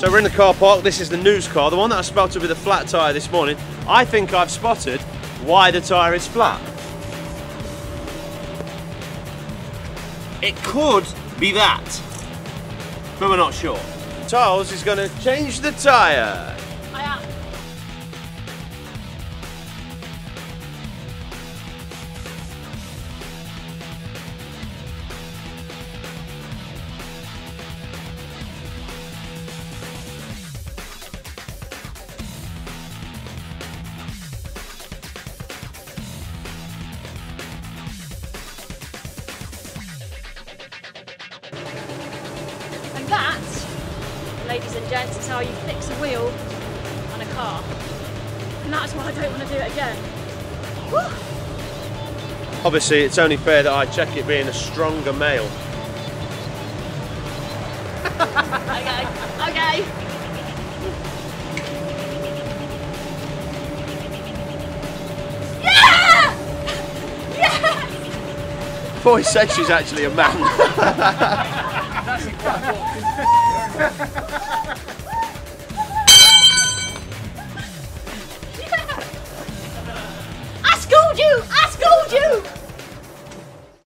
So we're in the car park. This is the news car, the one that I spotted with a flat tyre this morning. I think I've spotted why the tyre is flat. It could be that, but we're not sure. Tyles is going to change the tyre. I am. And that, ladies and gents, is how you fix a wheel on a car. And that's why I don't want to do it again. Woo! Obviously, it's only fair that I check it being a stronger male. Okay, okay. Yeah! Yeah! Boy said she's actually a man. That's